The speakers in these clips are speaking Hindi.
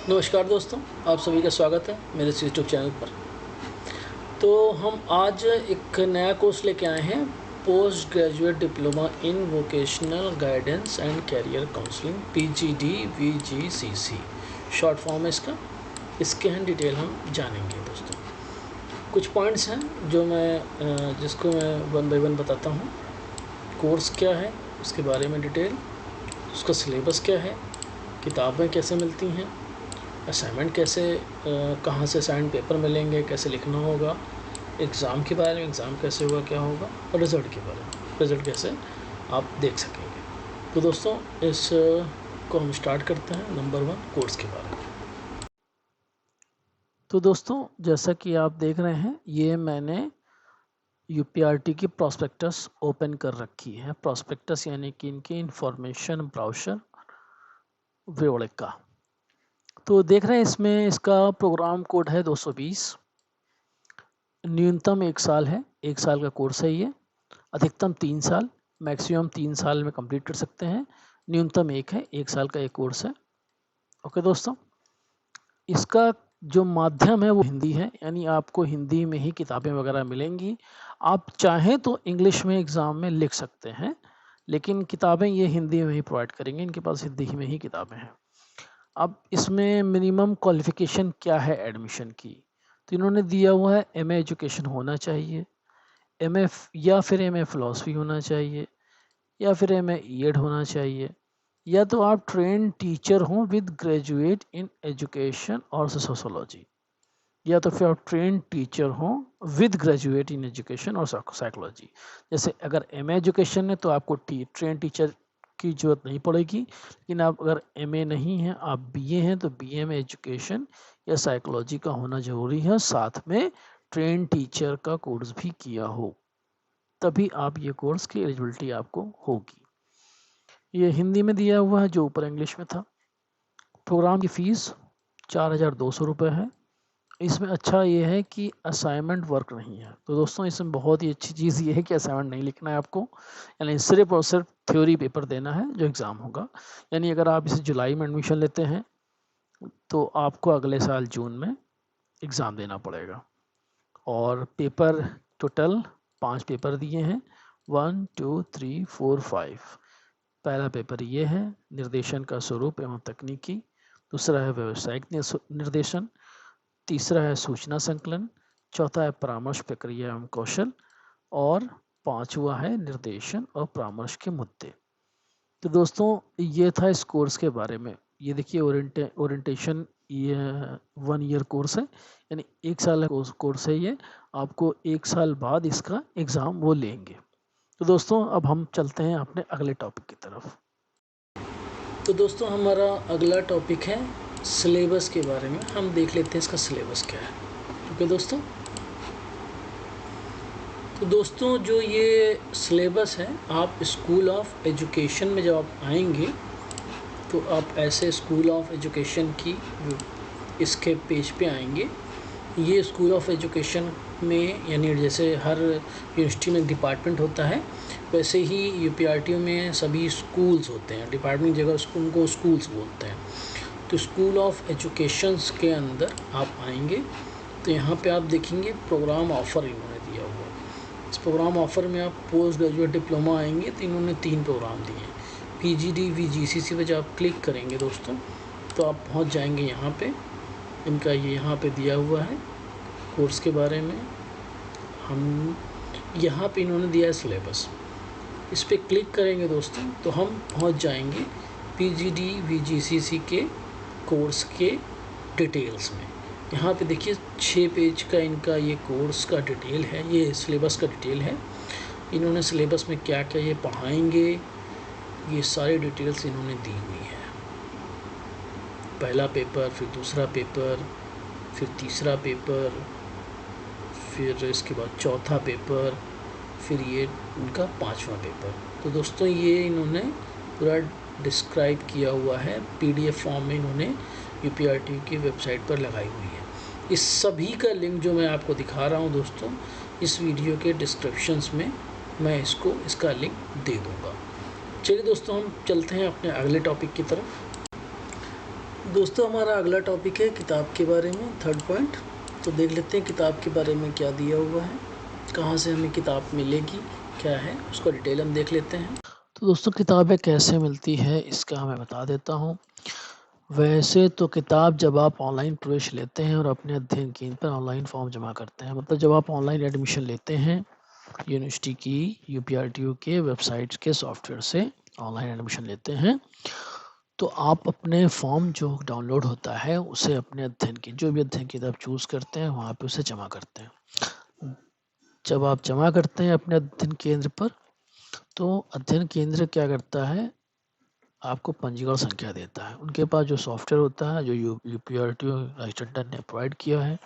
नमस्कार दोस्तों, आप सभी का स्वागत है मेरे इस यूट्यूब चैनल पर। तो हम आज एक नया कोर्स लेके आए हैं, post graduate diploma in vocational guidance and career counselling, PGDVGCC short form है इसका। इसके हैं डिटेल हम जानेंगे दोस्तों। कुछ पॉइंट्स हैं जो जिसको मैं वन बाय वन बताता हूँ। कोर्स क्या है उसके बारे में डिटेल, उसका सिलेबस क्या है, किताबें कैसे मिलती हैं, असाइनमेंट कैसे कहाँ से असाइन पेपर मिलेंगे, कैसे लिखना होगा, एग्ज़ाम के बारे में, एग्ज़ाम कैसे होगा, क्या होगा, और रिज़ल्ट के बारे में, रिज़ल्ट कैसे आप देख सकेंगे। तो दोस्तों इस को हम स्टार्ट करते हैं नंबर 1 कोर्स के बारे में। तो दोस्तों जैसा कि आप देख रहे हैं, ये मैंने UPRT की प्रॉस्पेक्टस ओपन कर रखी है। प्रॉस्पेक्टस यानी कि इनकी इंफॉर्मेशन ब्राउचर व्योड़े का। तो देख रहे हैं इसमें इसका प्रोग्राम कोड है 220। न्यूनतम 1 साल है, 1 साल का कोर्स है ये। अधिकतम 3 साल, मैक्सिमम 3 साल में कंप्लीट कर सकते हैं। न्यूनतम 1 है, 1 साल का एक कोर्स है। ओके दोस्तों, इसका जो माध्यम है वो हिंदी है, यानी आपको हिंदी में ही किताबें वगैरह मिलेंगी। आप चाहें तो इंग्लिश में एग्ज़ाम में लिख सकते हैं, लेकिन किताबें ये हिंदी में ही प्रोवाइड करेंगे। इनके पास हिंदी में ही किताबें हैं। अब इसमें मिनिमम क्वालिफ़िकेशन क्या है एडमिशन की, तो इन्होंने दिया हुआ है MA एजुकेशन होना चाहिए, MA या फिर MA फ़िलासफ़ी होना चाहिए, या फिर MA ED होना चाहिए, या तो आप ट्रेन टीचर हों विद ग्रेजुएट इन एजुकेशन और सोशोलॉजी, या तो फिर आप ट्रेन टीचर हों विद ग्रेजुएट इन एजुकेशन और साइकोलॉजी। जैसे अगर MA एजुकेशन है तो आपको ट्रेन टीचर की ज़रूरत नहीं पड़ेगी, लेकिन आप अगर MA नहीं हैं, आप BA हैं, तो BA में एजुकेशन या साइकोलॉजी का होना ज़रूरी है। साथ में ट्रेन टीचर का कोर्स भी किया हो, तभी आप ये कोर्स की एलिजिबिलिटी आपको होगी। ये हिंदी में दिया हुआ है, जो ऊपर इंग्लिश में था। प्रोग्राम की फ़ीस 4200 रुपये है। इसमें अच्छा ये है कि असाइनमेंट वर्क नहीं है। तो दोस्तों इसमें बहुत ही अच्छी चीज़ ये है कि असाइनमेंट नहीं लिखना है आपको, यानी सिर्फ और सिर्फ थ्योरी पेपर देना है जो एग्ज़ाम होगा। यानी अगर आप इसे जुलाई में एडमिशन लेते हैं तो आपको अगले साल जून में एग्ज़ाम देना पड़ेगा। और पेपर टोटल 5 पेपर दिए हैं, 1 2 3 4 5। पहला पेपर ये है, निर्देशन का स्वरूप एवं तकनीकी। दूसरा है व्यावसायिक निर्देशन। तीसरा है सूचना संकलन। चौथा है परामर्श प्रक्रिया एवं कौशल। और 5वां है निर्देशन और परामर्श के मुद्दे। तो दोस्तों ये था इस कोर्स के बारे में। ये देखिए ओरिएंटेशन, ये 1 ईयर कोर्स है, यानी 1 साल कोर्स है ये। आपको 1 साल बाद इसका एग्ज़ाम वो लेंगे। तो दोस्तों अब हम चलते हैं अपने अगले टॉपिक की तरफ। तो दोस्तों हमारा अगला टॉपिक है सिलेबस के बारे में। हम देख लेते हैं इसका सिलेबस क्या है। ओके दोस्तों, तो दोस्तों जो ये सिलेबस है, आप स्कूल ऑफ एजुकेशन में जब आप आएंगे तो आप ऐसे स्कूल ऑफ एजुकेशन की इसके पेज पे आएंगे। ये स्कूल ऑफ एजुकेशन में, यानी जैसे हर यूनिवर्सिटी में डिपार्टमेंट होता है, वैसे ही UPRT में सभी स्कूल्स होते हैं। डिपार्टमेंट जगह उनको स्कूल्स बोलते हैं। तो स्कूल ऑफ एजुकेशंस के अंदर आप आएंगे तो यहाँ पे आप देखेंगे प्रोग्राम ऑफ़र इन्होंने दिया हुआ है। इस प्रोग्राम ऑफ़र में आप पोस्ट ग्रेजुएट डिप्लोमा आएंगे तो इन्होंने 3 प्रोग्राम दिए हैं। PGDVGCC पे जब आप क्लिक करेंगे दोस्तों तो आप पहुँच जाएंगे यहाँ पे। इनका ये यहाँ पे दिया हुआ है कोर्स के बारे में। हम यहाँ पे इन्होंने दिया है सिलेबस, इस पर क्लिक करेंगे दोस्तों तो हम पहुँच जाएंगे PGDVGCC के कोर्स के डिटेल्स में। यहाँ पे देखिए 6 पेज का इनका ये कोर्स का डिटेल है, ये सिलेबस का डिटेल है। इन्होंने सिलेबस में क्या क्या ये पढ़ाएंगे, ये सारी डिटेल्स इन्होंने दी हुई है। पहला पेपर, फिर दूसरा पेपर, फिर तीसरा पेपर, फिर इसके बाद चौथा पेपर, फिर ये उनका 5वां पेपर। तो दोस्तों ये इन्होंने पूरा डिस्क्राइब किया हुआ है, PDF फॉर्म में इन्होंने UPRT की वेबसाइट पर लगाई हुई है। इस सभी का लिंक जो मैं आपको दिखा रहा हूँ दोस्तों, इस वीडियो के डिस्क्रिप्शंस में मैं इसका लिंक दे दूँगा। चलिए दोस्तों हम चलते हैं अपने अगले टॉपिक की तरफ। दोस्तों हमारा अगला टॉपिक है किताब के बारे में, थर्ड पॉइंट। तो देख लेते हैं किताब के बारे में क्या दिया हुआ है, कहाँ से हमें किताब मिलेगी, क्या है उसका डिटेल हम देख लेते हैं। तो दोस्तों किताबें कैसे मिलती है इसका मैं बता देता हूँ। वैसे तो किताब जब आप ऑनलाइन प्रवेश लेते हैं और अपने अध्ययन केंद्र पर ऑनलाइन फॉर्म जमा करते हैं, मतलब जब आप ऑनलाइन एडमिशन लेते हैं यूनिवर्सिटी की यूपीआरटीयू के वेबसाइट के सॉफ्टवेयर से ऑनलाइन एडमिशन लेते हैं, तो आप अपने फॉर्म जो डाउनलोड होता है उसे अपने अध्ययन की जो भी अध्ययन की आप चूज़ करते हैं वहाँ पे उसे जमा करते हैं। जब आप जमा करते हैं अपने अध्ययन केंद्र पर, तो अध्ययन केंद्र क्या करता है, आपको पंजीकरण संख्या देता है। उनके पास जो सॉफ्टवेयर होता है जो यूपीआरटीयू राइस्टन ने प्रोवाइड किया है,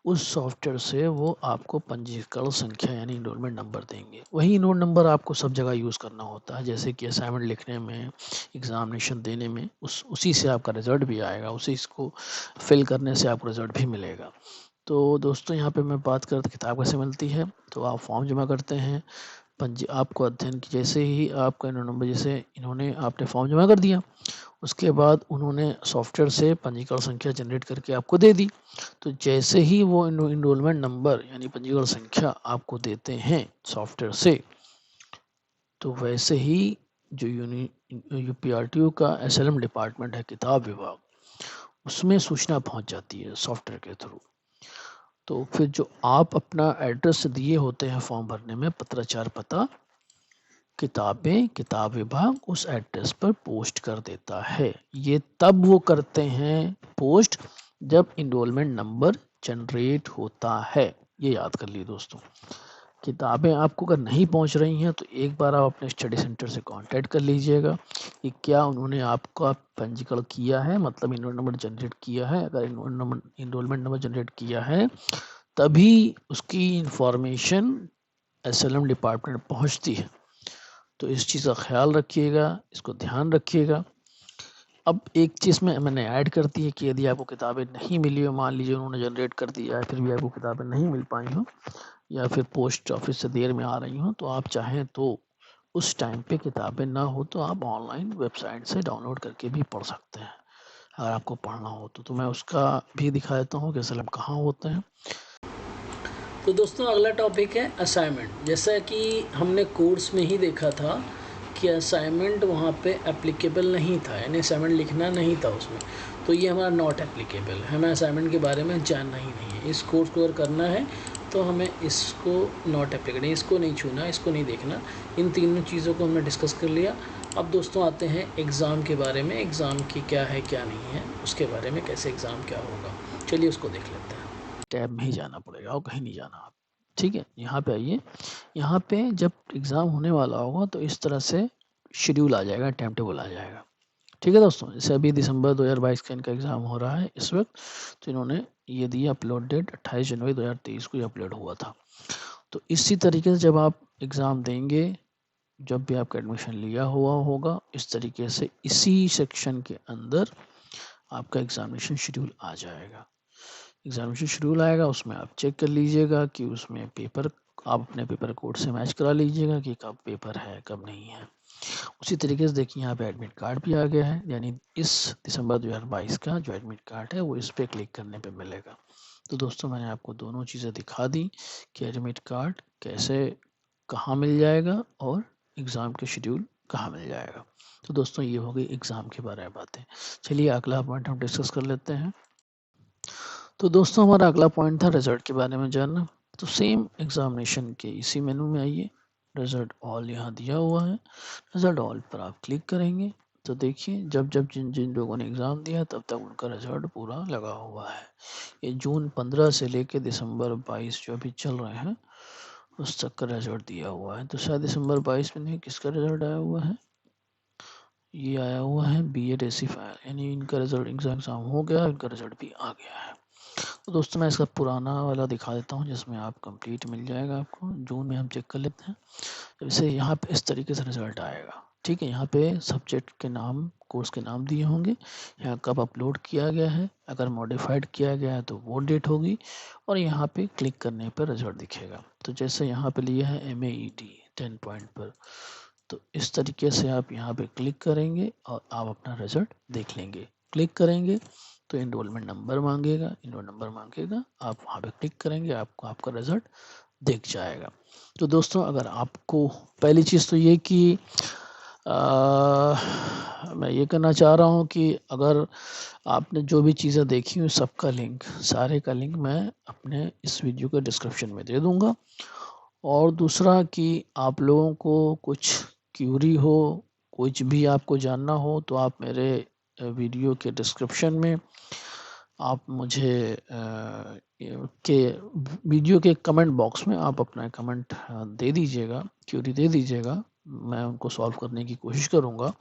उस सॉफ्टवेयर से वो आपको पंजीकरण संख्या यानी इनरोलमेंट नंबर देंगे। वही इनरोल नंबर आपको सब जगह यूज़ करना होता है, जैसे कि असाइनमेंट लिखने में, एग्जामिनेशन देने में, उसी से आपका रिजल्ट भी आएगा, उसी इसको फिल करने से आपको रिजल्ट भी मिलेगा। तो दोस्तों यहाँ पे मैं बात करता किताब कैसे मिलती है। तो आप फॉर्म जमा करते हैं, आपको अध्ययन की जैसे ही आपका इनरोल नंबर, जैसे इन्होंने आपने फॉर्म जमा कर दिया, उसके बाद उन्होंने सॉफ्टवेयर से पंजीकरण संख्या जनरेट करके आपको दे दी। तो जैसे ही वो इनरोलमेंट नंबर यानी पंजीकरण संख्या आपको देते हैं सॉफ्टवेयर से, तो वैसे ही जो यूपीआरटीयू का एसएलएम डिपार्टमेंट है किताब विभाग, उसमें सूचना पहुंच जाती है सॉफ्टवेयर के थ्रू। तो फिर जो आप अपना एड्रेस दिए होते हैं फॉर्म भरने में, पत्राचार पता, किताबें किताब विभाग उस एड्रेस पर पोस्ट कर देता है। ये तब वो करते हैं पोस्ट जब इनरोलमेंट नंबर जनरेट होता है। ये याद कर लिए दोस्तों। किताबें आपको अगर नहीं पहुंच रही हैं तो एक बार आप अपने स्टडी सेंटर से कांटेक्ट कर लीजिएगा कि क्या उन्होंने आपका पंजीकरण किया है, मतलब इनरोल नंबर जनरेट किया है। अगर इनरोलमेंट नंबर जनरेट किया है तभी उसकी इंफॉर्मेशन एसएलएम डिपार्टमेंट पहुंचती है। तो इस चीज़ का ख्याल रखिएगा, इसको ध्यान रखिएगा। अब एक चीज़ में मैंने ऐड कर दी है कि यदि आपको किताबें नहीं मिली हो, मान लीजिए उन्होंने जनरेट कर दिया है फिर भी आपको किताबें नहीं मिल पाई हो या फिर पोस्ट ऑफिस से देर में आ रही हो, तो आप चाहें तो उस टाइम पे किताबें ना हो तो आप ऑनलाइन वेबसाइट से डाउनलोड करके भी पढ़ सकते हैं अगर आपको पढ़ना हो तो मैं उसका भी दिखा देता हूँ कि एसएलएम कहाँ होते हैं। तो दोस्तों अगला टॉपिक है असाइनमेंट। जैसा कि हमने कोर्स में ही देखा था कि असाइनमेंट वहाँ पे एप्लीकेबल नहीं था, यानी असाइनमेंट लिखना नहीं था उसमें, तो ये हमारा नॉट एप्लीकेबल है। हमें असाइनमेंट के बारे में जानना ही नहीं है, इस कोर्स को अगर करना है तो हमें इसको नॉट एप्लीकेबल, इसको नहीं छूना, इसको नहीं देखना। इन तीनों चीज़ों को हमने डिस्कस कर लिया। अब दोस्तों आते हैं एग्ज़ाम के बारे में, एग्ज़ाम की क्या है क्या नहीं है, उसके बारे में, कैसे एग्ज़ाम क्या होगा, चलिए उसको देख लेते हैं। टैब में ही जाना पड़ेगा और कहीं नहीं जाना आप, ठीक है। यहाँ पे आइए, यहाँ पे जब एग्ज़ाम होने वाला होगा तो इस तरह से शेड्यूल आ जाएगा, टाइम टेबल आ जाएगा, ठीक है दोस्तों। जैसे अभी दिसंबर 2022 का इनका एग्ज़ाम हो रहा है इस वक्त, तो इन्होंने ये दिया अपलोड डेट 28 जनवरी 2023 को ये अपलोड हुआ था। तो इसी तरीके से जब आप एग्ज़ाम देंगे, जब भी आपका एडमिशन लिया हुआ होगा, इस तरीके से इसी सेक्शन के अंदर आपका एग्ज़ामिनेशन शेड्यूल आ जाएगा। एग्ज़ामिनेशन शेड्यूल आएगा, उसमें आप चेक कर लीजिएगा कि उसमें पेपर आप अपने पेपर कोड से मैच करा लीजिएगा कि कब पेपर है कब नहीं है। उसी तरीके से देखिए यहाँ पे एडमिट कार्ड भी आ गया है, यानी इस दिसंबर 2022 का जो एडमिट कार्ड है वो इस पर क्लिक करने पे मिलेगा। तो दोस्तों मैंने आपको दोनों चीज़ें दिखा दी कि एडमिट कार्ड कैसे कहाँ मिल जाएगा और एग्ज़ाम के शेड्यूल कहाँ मिल जाएगा। तो दोस्तों ये हो गई एग्ज़ाम के बारे में बातें। चलिए अगला पॉइंट हम डिस्कस कर लेते हैं। तो दोस्तों हमारा अगला पॉइंट था रिजल्ट के बारे में जानना। तो सेम एग्जामिनेशन के इसी मेनू में आइए, रिजल्ट ऑल यहाँ दिया हुआ है, रिजल्ट ऑल पर आप क्लिक करेंगे तो देखिए जब जब जिन जिन लोगों ने एग्ज़ाम दिया तब तक उनका रिजल्ट पूरा लगा हुआ है। ये जून 15 से लेके दिसंबर 22 जो अभी चल रहे हैं उस तक का रिजल्ट दिया हुआ है। तो शायद दिसंबर 22 में किसका रिजल्ट आया हुआ है, ये आया हुआ है BEd AC फाइल, यानी इनका रिजल्ट एग्ज़ाम हो गया, इनका रिजल्ट भी आ गया है। तो दोस्तों मैं इसका पुराना वाला दिखा देता हूँ जिसमें आप कंप्लीट मिल जाएगा आपको। जून में हम चेक कर लेते हैं। जैसे यहाँ पे इस तरीके से रिजल्ट आएगा, ठीक है। यहाँ पे सब्जेक्ट के नाम, कोर्स के नाम दिए होंगे, यहाँ कब अपलोड किया गया है, अगर मॉडिफाइड किया गया है तो वो डेट होगी, और यहाँ पे क्लिक करने पर रिजल्ट दिखेगा। तो जैसे यहाँ पे लिया है MAED 10 पॉइंट पर, तो इस तरीके से आप यहाँ पे क्लिक करेंगे और आप अपना रिजल्ट देख लेंगे। क्लिक करेंगे तो एनरोलमेंट नंबर मांगेगा, आप वहाँ पे क्लिक करेंगे, आपको आपका रिज़ल्ट दिख जाएगा। तो दोस्तों अगर आपको पहली चीज़ तो ये कि मैं ये कहना चाह रहा हूँ कि अगर आपने जो भी चीज़ें देखी हुई सबका लिंक, सारे का लिंक मैं अपने इस वीडियो के डिस्क्रिप्शन में दे दूँगा। और दूसरा कि आप लोगों को कुछ क्यूरी हो, कुछ भी आपको जानना हो तो आप मेरे वीडियो के डिस्क्रिप्शन में आप मुझे के वीडियो के कमेंट बॉक्स में आप अपना कमेंट दे दीजिएगा, क्यूरी दे दीजिएगा, मैं उनको सॉल्व करने की कोशिश करूँगा।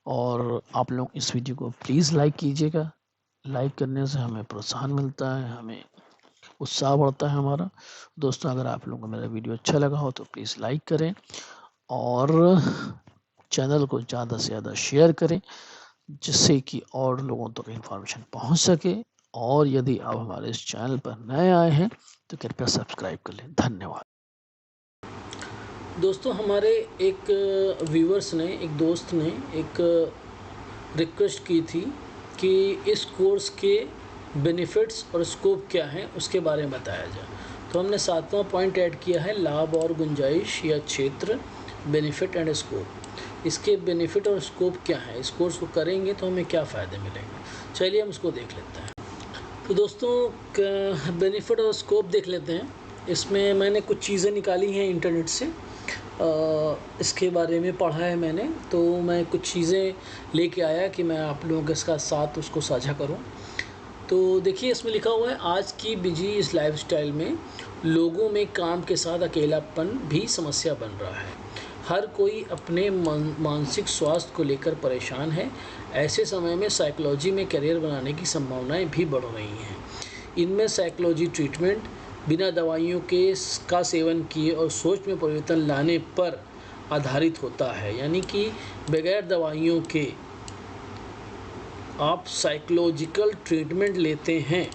और आप लोग इस वीडियो को प्लीज़ लाइक कीजिएगा, लाइक करने से हमें प्रोत्साहन मिलता है, हमें उत्साह बढ़ता है हमारा। दोस्तों अगर आप लोगों को मेरा वीडियो अच्छा लगा हो तो प्लीज़ लाइक करें और चैनल को ज़्यादा से ज़्यादा शेयर करें, जिससे कि और लोगों तक इन्फॉर्मेशन पहुंच सके। और यदि आप हमारे इस चैनल पर नए आए हैं तो कृपया सब्सक्राइब कर लें। धन्यवाद। दोस्तों हमारे एक व्यूवर्स ने, एक दोस्त ने एक रिक्वेस्ट की थी कि इस कोर्स के बेनिफिट्स और स्कोप क्या हैं उसके बारे में बताया जाए। तो हमने 7वां पॉइंट ऐड किया है, लाभ और गुंजाइश या क्षेत्र, बेनिफिट एंड स्कोप। इसके बेनिफिट और स्कोप क्या है, इस कोर्स को करेंगे तो हमें क्या फ़ायदे मिलेंगे, चलिए हम उसको देख लेते हैं। तो दोस्तों बेनिफिट और स्कोप देख लेते हैं। इसमें मैंने कुछ चीज़ें निकाली हैं इंटरनेट से, इसके बारे में पढ़ा है मैंने, तो मैं कुछ चीज़ें लेके आया कि मैं आप लोगों के साथ उसको साझा करूं। तो देखिए इसमें लिखा हुआ है, आज की बिजी इस लाइफस्टाइल में लोगों में काम के साथ अकेलापन भी समस्या बन रहा है। हर कोई अपने मानसिक स्वास्थ्य को लेकर परेशान है। ऐसे समय में साइकोलॉजी में करियर बनाने की संभावनाएं भी बढ़ रही हैं। इनमें साइकोलॉजी ट्रीटमेंट बिना दवाइयों का सेवन किए और सोच में परिवर्तन लाने पर आधारित होता है, यानी कि बगैर दवाइयों के आप साइकोलॉजिकल ट्रीटमेंट लेते हैं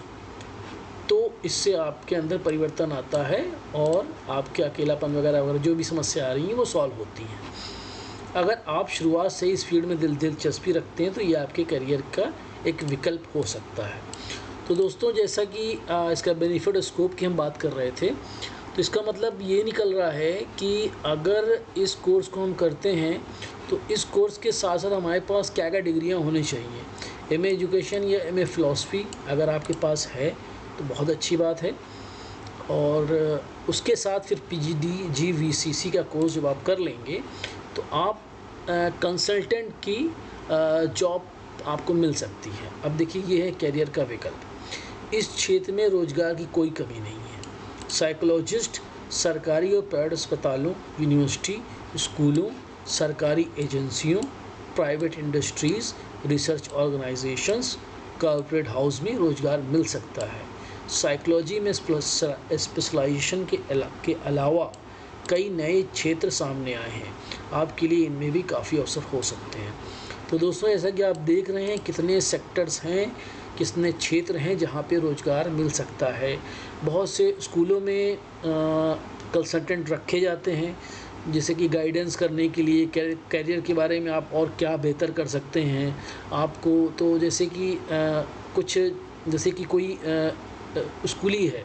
तो इससे आपके अंदर परिवर्तन आता है और आपके अकेलापन वगैरह जो भी समस्या आ रही हैं वो सॉल्व होती हैं। अगर आप शुरुआत से इस फील्ड में दिलचस्पी रखते हैं तो ये आपके करियर का एक विकल्प हो सकता है। तो दोस्तों जैसा कि इसका बेनिफिट और स्कोप की हम बात कर रहे थे, तो इसका मतलब ये निकल रहा है कि अगर इस कोर्स को हम करते हैं तो इस कोर्स के साथ साथ हमारे पास क्या क्या डिग्रियाँ होनी चाहिए। एमए एजुकेशन या एमए फ़िलासफ़ी अगर आपके पास है तो बहुत अच्छी बात है, और उसके साथ फिर पीजीडी जीवीसीसी का कोर्स जब आप कर लेंगे तो आप कंसल्टेंट की जॉब आपको मिल सकती है। अब देखिए ये है करियर का विकल्प। इस क्षेत्र में रोजगार की कोई कमी नहीं है। साइकोलॉजिस्ट सरकारी और प्राइवेट अस्पतालों, यूनिवर्सिटी, स्कूलों, सरकारी एजेंसियों, private industries, research organisations, corporate house में रोजगार मिल सकता है। साइकोलॉजी में स्पेशलाइजेशन के अलावा कई नए क्षेत्र सामने आए हैं, आपके लिए इनमें भी काफ़ी अवसर हो सकते हैं। तो दोस्तों जैसा कि आप देख रहे हैं कितने सेक्टर्स हैं, कितने क्षेत्र हैं जहाँ पे रोज़गार मिल सकता है। बहुत से स्कूलों में कंसल्टेंट रखे जाते हैं, जैसे कि गाइडेंस करने के लिए, करियर के बारे में आप और क्या बेहतर कर सकते हैं आपको। तो जैसे कि कुछ जैसे कि कोई स्कूली है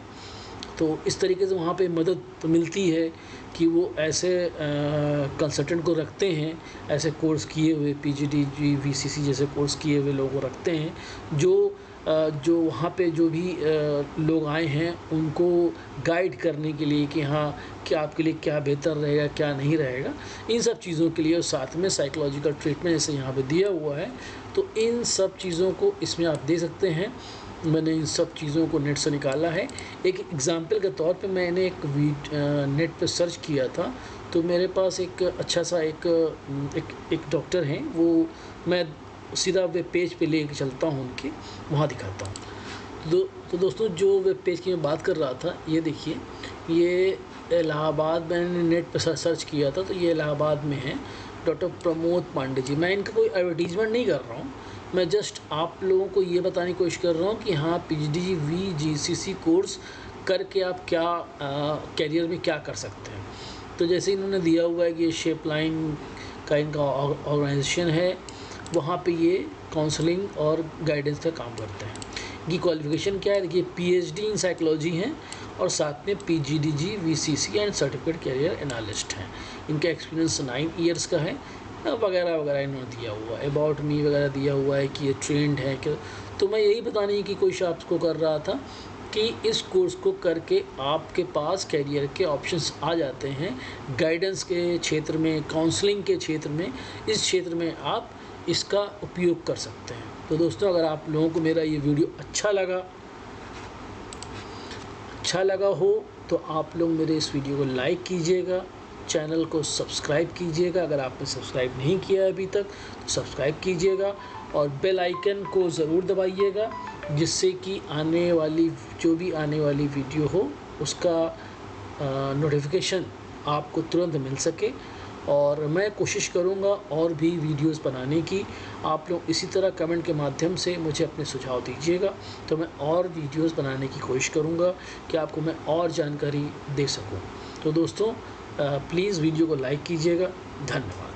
तो इस तरीके से वहाँ पे मदद तो मिलती है कि वो ऐसे कंसल्टेंट को रखते हैं, ऐसे कोर्स किए हुए पीजीडी जीवीसीसी जैसे कोर्स किए हुए लोगों को रखते हैं जो वहाँ पे जो भी लोग आए हैं उनको गाइड करने के लिए कि हाँ कि आपके लिए क्या बेहतर रहेगा क्या नहीं रहेगा, इन सब चीज़ों के लिए। और साथ में साइकोलॉजिकल ट्रीटमेंट जैसे यहाँ पे दिया हुआ है, तो इन सब चीज़ों को इसमें आप दे सकते हैं। मैंने इन सब चीज़ों को नेट से निकाला है। एक एग्ज़ाम्पल के तौर पे मैंने एक नेट पे सर्च किया था, तो मेरे पास एक अच्छा सा एक डॉक्टर हैं, वो मैं सीधा वेब पेज पे लेके चलता हूँ उनके, वहाँ दिखाता हूँ। तो दोस्तों जो वेब पेज की मैं बात कर रहा था, ये देखिए, ये इलाहाबाद, मैंने नेट पे सर्च किया था तो ये इलाहाबाद में है, डॉक्टर प्रमोद पांडे जी। मैं इनका कोई एडवर्टीज़मेंट नहीं कर रहा हूँ, मैं जस्ट आप लोगों को ये बताने की कोशिश कर रहा हूँ कि हाँ पीजीडी वीजीसीसी कोर्स करके आप क्या करियर में क्या कर सकते हैं। तो जैसे इन्होंने दिया हुआ है कि ये शेप लाइन का इनका ऑर्गेनाइजेशन है, वहाँ पे ये काउंसलिंग और गाइडेंस का काम करते हैं। इनकी क्वालिफिकेशन क्या है, देखिए PhD इन साइकोलॉजी हैं और साथ में PGDG VCC and certificate career analyst हैं। इनका एक्सपीरियंस 9 ईयर्स का है वगैरह वगैरह इन्होंने दिया हुआ है, अबाउट मी वगैरह दिया हुआ है कि ये ट्रेंड है कि। तो मैं यही बताने की कोशिश आपको कर रहा था कि इस कोर्स को करके आपके पास कैरियर के ऑप्शंस आ जाते हैं, गाइडेंस के क्षेत्र में, काउंसलिंग के क्षेत्र में, इस क्षेत्र में आप इसका उपयोग कर सकते हैं। तो दोस्तों, अगर आप लोगों को मेरा ये वीडियो अच्छा लगा हो तो आप लोग मेरे इस वीडियो को लाइक कीजिएगा, चैनल को सब्सक्राइब कीजिएगा, अगर आपने सब्सक्राइब नहीं किया है अभी तक तो सब्सक्राइब कीजिएगा और बेल आइकन को ज़रूर दबाइएगा, जिससे कि जो भी आने वाली वीडियो हो उसका नोटिफिकेशन आपको तुरंत मिल सके। और मैं कोशिश करूँगा और भी वीडियोस बनाने की। आप लोग इसी तरह कमेंट के माध्यम से मुझे अपने सुझाव दीजिएगा, तो मैं और वीडियोस बनाने की कोशिश करूँगा कि आपको मैं और जानकारी दे सकूँ। तो दोस्तों, प्लीज़ वीडियो को लाइक कीजिएगा। धन्यवाद।